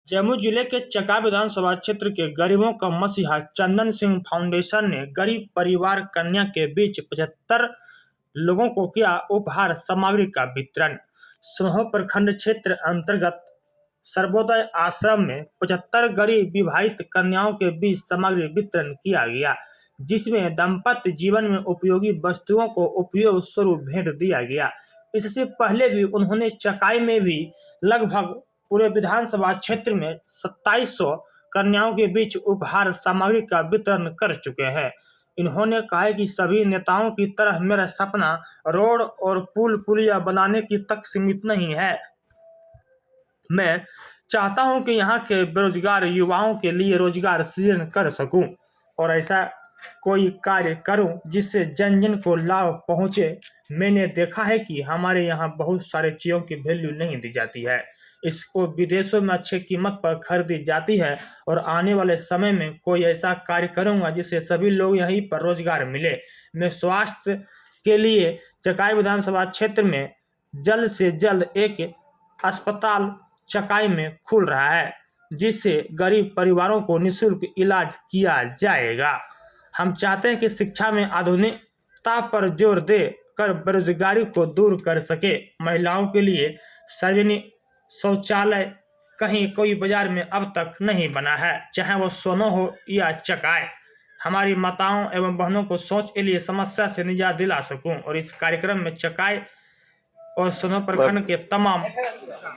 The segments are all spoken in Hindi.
जमुई जिले के चकाई विधानसभा क्षेत्र के गरीबों का मसीहा चंदन सिंह फाउंडेशन ने गरीब परिवार कन्या के बीच 75 लोगों को किया उपहार सामग्री का वितरण। सनोह प्रखंड क्षेत्र अंतर्गत सर्वोदय आश्रम में 75 गरीब विवाहित कन्याओं के बीच सामग्री वितरण किया गया, जिसमें दाम्पत्य जीवन में उपयोगी वस्तुओं को उपयोग स्वरूप भेंट दिया गया। इससे पहले भी उन्होंने चकाई में भी लगभग पूरे विधानसभा क्षेत्र में 2700 कन्याओं के बीच उपहार सामग्री का वितरण कर चुके हैं। इन्होंने कहा कि सभी नेताओं की तरह मेरा सपना रोड और पुल पुलिया बनाने की तक सीमित नहीं है। मैं चाहता हूं कि यहाँ के बेरोजगार युवाओं के लिए रोजगार सृजन कर सकूं और ऐसा कोई कार्य करूं जिससे जन जन को लाभ पहुंचे। मैंने देखा है कि हमारे यहाँ बहुत सारे चीज़ों की वैल्यू नहीं दी जाती है, इसको विदेशों में अच्छे कीमत पर खरीदी जाती है और आने वाले समय में कोई ऐसा कार्य करूंगा जिससे सभी लोग यहीं पर रोजगार मिले। मैं स्वास्थ्य के लिए चकाई विधानसभा क्षेत्र में जल्द से जल्द एक अस्पताल चकाई में खुल रहा है, जिससे गरीब परिवारों को निःशुल्क इलाज किया जाएगा। हम चाहते हैं कि शिक्षा में आधुनिकता पर जोर दे कर बेरोजगारी को दूर कर सके। महिलाओं के लिए सार्वजनिक शौचालय कहीं कोई बाजार में अब तक नहीं बना है, चाहे वो सोनो हो या चकाई। हमारी माताओं एवं बहनों को शौच के लिए समस्या से निजात दिला सकूं और इस कार्यक्रम में चकाई और सोनो प्रखंड के तमाम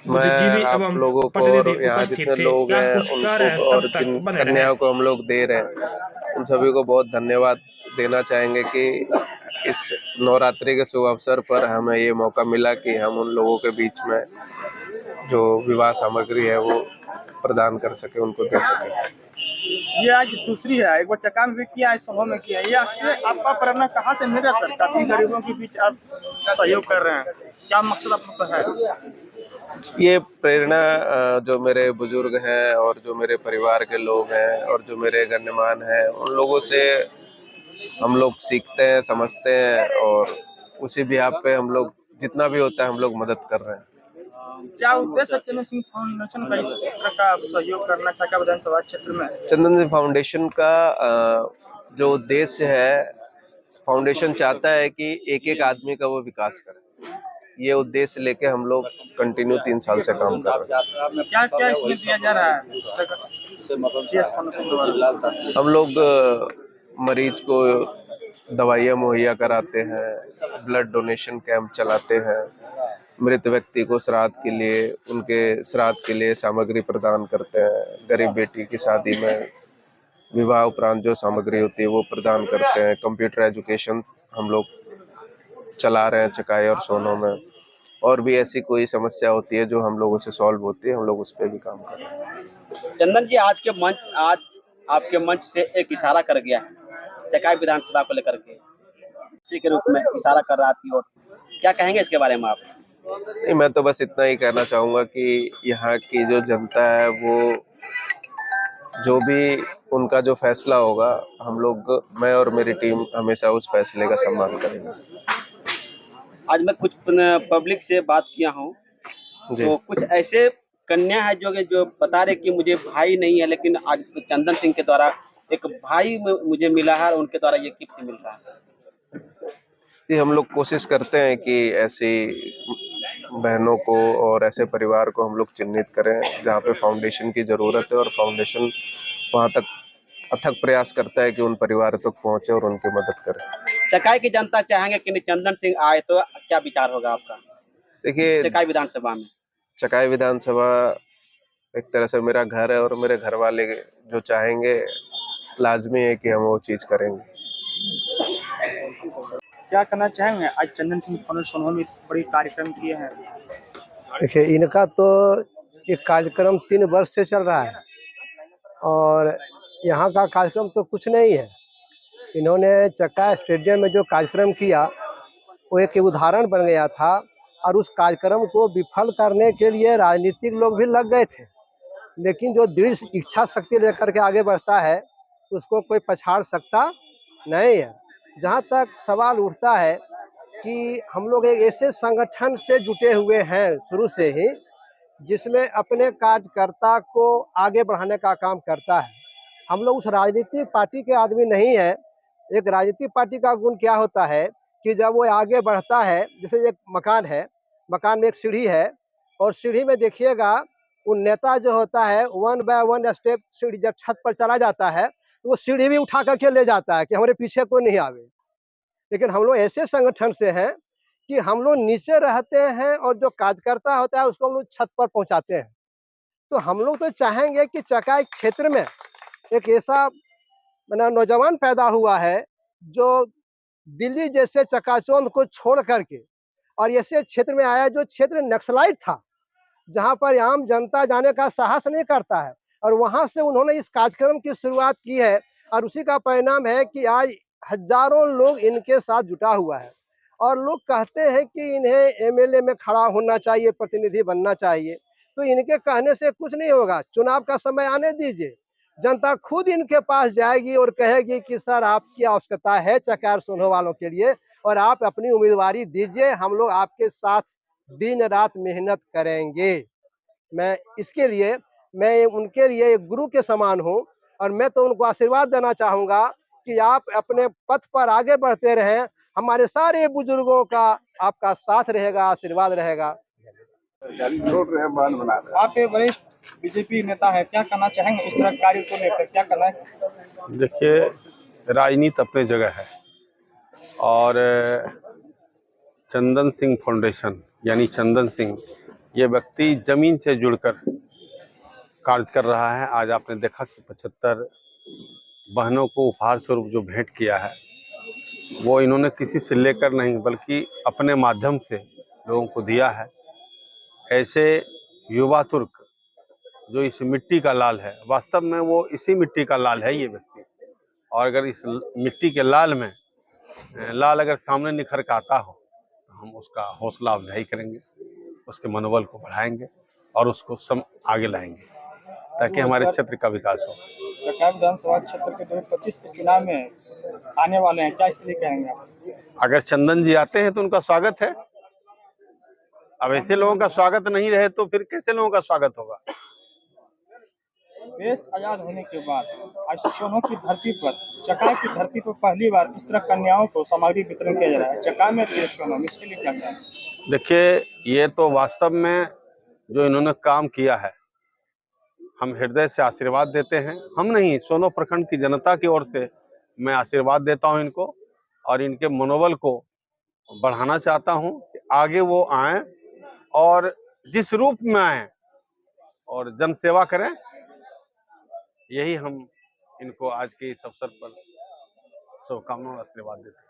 बुद्धिजीवी आप एवं लोगों को प्रतिनिधि और यहाँ उपस्थित जितने थे। लोग क्या हैं कुछ कह रहे हैं उनको और तब तक जिन बने रहे। कन्याओं को हम लोग दे रहे हैं उन सभी को बहुत धन्यवाद देना चाहेंगे कि इस नवरात्रि के शुभ अवसर पर हमें ये मौका मिला कि हम उन लोगों के बीच में जो विवाह सामग्री है वो प्रदान कर सके, उनको दे सके। ये आज दूसरी है, एक बार चका में भी किया है, सभा में किया है। ये आपसे आपका प्रेरणा कहाँ से मिला सर? काफी गरीबों के बीच आप सहयोग कर रहे हैं, क्या मकसद आप लोग का है? ये प्रेरणा जो मेरे बुजुर्ग हैं और जो मेरे परिवार के लोग हैं और जो मेरे गण्यमान हैं उन लोगों से हम लोग सीखते हैं, समझते हैं और उसी बिहाफ पे हम लोग जितना भी होता है हम लोग मदद कर रहे हैं। क्या उद्देश्य है चंदन सिंह फाउंडेशन का इस तरह का सहयोग करना चका विधानसभा क्षेत्र में? चंदन सिंह फाउंडेशन का जो उद्देश्य है, फाउंडेशन चाहता है कि एक एक आदमी का वो विकास करे। ये उद्देश्य लेके हम लोग कंटिन्यू 3 साल से काम कर रहे हैं। क्या क्या इसमें दिया जा रहा है? हम लोग मरीज को दवाइयाँ मुहैया कराते हैं, ब्लड डोनेशन कैंप चलाते हैं, मृत व्यक्ति को श्राद्ध के लिए उनके श्राद्ध के लिए सामग्री प्रदान करते हैं, गरीब बेटी की शादी में विवाह उपरांत जो सामग्री होती है वो प्रदान करते हैं, कंप्यूटर एजुकेशन हम लोग चला रहे हैं चकाई और सोनो में, और भी ऐसी कोई समस्या होती है जो हम लोगों से सॉल्व होती है, हम लोग उस पर भी काम कर रहे हैं। चंदन जी, आज आपके मंच से एक इशारा कर गया है चकाई विधानसभा को लेकर के, उसी के रूप में इशारा कर रहा है आपकी ओर, क्या कहेंगे इसके बारे में आप? नहीं, मैं तो बस इतना ही कहना चाहूँगा कि यहाँ की जो जनता है वो जो भी उनका जो फैसला होगा, हम लोग, मैं और मेरी टीम हमेशा उस फैसले का सम्मान करेंगे। आज मैं कुछ पब्लिक से बात किया हूँ तो कुछ ऐसे कन्या है जो बता रहे कि मुझे भाई नहीं है, लेकिन आज चंदन सिंह के द्वारा एक भाई मुझे मिला है और उनके द्वारा ये गिफ्ट मिल रहा है। हम लोग कोशिश करते हैं कि ऐसी बहनों को और ऐसे परिवार को हम लोग चिन्हित करें जहाँ पे फाउंडेशन की जरूरत है, और फाउंडेशन वहाँ तक अथक प्रयास करता है कि उन परिवार तक पहुँचे और उनकी मदद करें। चकाई की जनता चाहेंगे कि चंदन सिंह आए, तो क्या विचार होगा आपका? देखिए, चकाई विधानसभा में, चकाई विधानसभा एक तरह से मेरा घर है और मेरे घर वाले जो चाहेंगे लाजमी है कि हम वो चीज करेंगे। क्या करना चाहेंगे? आज चंदन सिंह फाउंडेशन में बड़ी कार्यक्रम किए हैं। देखिए, इनका तो एक कार्यक्रम 3 वर्ष से चल रहा है और यहाँ का कार्यक्रम तो कुछ नहीं है। इन्होंने चक्का स्टेडियम में जो कार्यक्रम किया वो एक उदाहरण बन गया था, और उस कार्यक्रम को विफल करने के लिए राजनीतिक लोग भी लग गए थे, लेकिन जो दृढ़ इच्छा शक्ति लेकर के आगे बढ़ता है उसको कोई पछाड़ सकता नहीं है। जहाँ तक सवाल उठता है कि हम लोग एक ऐसे संगठन से जुटे हुए हैं शुरू से ही जिसमें अपने कार्यकर्ता को आगे बढ़ाने का काम करता है। हम लोग उस राजनीतिक पार्टी के आदमी नहीं है। एक राजनीतिक पार्टी का गुण क्या होता है कि जब वो आगे बढ़ता है, जैसे एक मकान है, मकान में एक सीढ़ी है और सीढ़ी में देखिएगा वो नेता जो होता है 1 बाय 1 स्टेप सीढ़ी जब छत पर चला जाता है, तो वो सीढ़ी भी उठा करके ले जाता है कि हमारे पीछे कोई नहीं आवे। लेकिन हम लोग ऐसे संगठन से हैं कि हम लोग नीचे रहते हैं और जो कार्यकर्ता होता है उसको हम लोग छत पर पहुंचाते हैं। तो हम लोग तो चाहेंगे कि चकाई क्षेत्र में एक ऐसा नौजवान पैदा हुआ है जो दिल्ली जैसे चकाचौंध को छोड़ करके और ऐसे क्षेत्र में आया जो क्षेत्र नक्सलाइट था, जहां पर आम जनता जाने का साहस नहीं करता है, और वहां से उन्होंने इस कार्यक्रम की शुरुआत की है और उसी का परिणाम है कि आज हजारों लोग इनके साथ जुटा हुआ है। और लोग कहते हैं कि इन्हें एमएलए में खड़ा होना चाहिए, प्रतिनिधि बनना चाहिए। तो इनके कहने से कुछ नहीं होगा। चुनाव का समय आने दीजिए, जनता खुद इनके पास जाएगी और कहेगी कि सर आपकी आवश्यकता है चकायर सोनो वालों के लिए और आप अपनी उम्मीदवारी दीजिए, हम लोग आपके साथ दिन रात मेहनत करेंगे। मैं इसके लिए मैं उनके लिए एक गुरु के समान हूँ और मैं तो उनको आशीर्वाद देना चाहूँगा कि आप अपने पथ पर आगे बढ़ते रहें। हमारे सारे बुजुर्गों का आपका साथ रहेगा, आशीर्वाद रहेगा। आप एक वरिष्ठ बीजेपी नेता है, क्या कहना चाहेंगे इस तरह कार्य को लेकर, क्या कहना है? देखिए, राजनीति अपने जगह है और चंदन सिंह फाउंडेशन यानी चंदन सिंह ये व्यक्ति जमीन से जुड़कर कार्य कर रहा है। आज आपने देखा कि 75 बहनों को उपहार स्वरूप जो भेंट किया है वो इन्होंने किसी से लेकर नहीं बल्कि अपने माध्यम से लोगों को दिया है। ऐसे युवा तुर्क जो इस मिट्टी का लाल है, वास्तव में वो इसी मिट्टी का लाल है ये व्यक्ति, और अगर इस मिट्टी के लाल अगर सामने निखर कर आता हो तो हम उसका हौसला अफजाई करेंगे, उसके मनोबल को बढ़ाएंगे और उसको आगे लाएंगे ताकि हमारे क्षेत्र का विकास हो। चकाई विधानसभा क्षेत्र के 2025 के चुनाव में आने वाले हैं, क्या इसके लिए कहेंगे आप? अगर चंदन जी आते हैं तो उनका स्वागत है। अब ऐसे लोगों का स्वागत नहीं रहे तो फिर कैसे लोगों का स्वागत होगा? देश आजाद होने के बाद आज सोनो की धरती पर, चकाई की धरती पर पहली बार इस तरह कन्याओं को सामग्री वितरण किया जा रहा है। चकाई में सोनो इसके लिए क्या है? देखिए, ये तो वास्तव में जो इन्होंने काम किया है हम हृदय से आशीर्वाद देते हैं। हम नहीं, सोनो प्रखंड की जनता की ओर से मैं आशीर्वाद देता हूं इनको और इनके मनोबल को बढ़ाना चाहता हूं कि आगे वो आएं और जिस रूप में आएं और जन सेवा करें। यही हम इनको आज के इस अवसर पर शुभकामनाओं और आशीर्वाद देते हैं।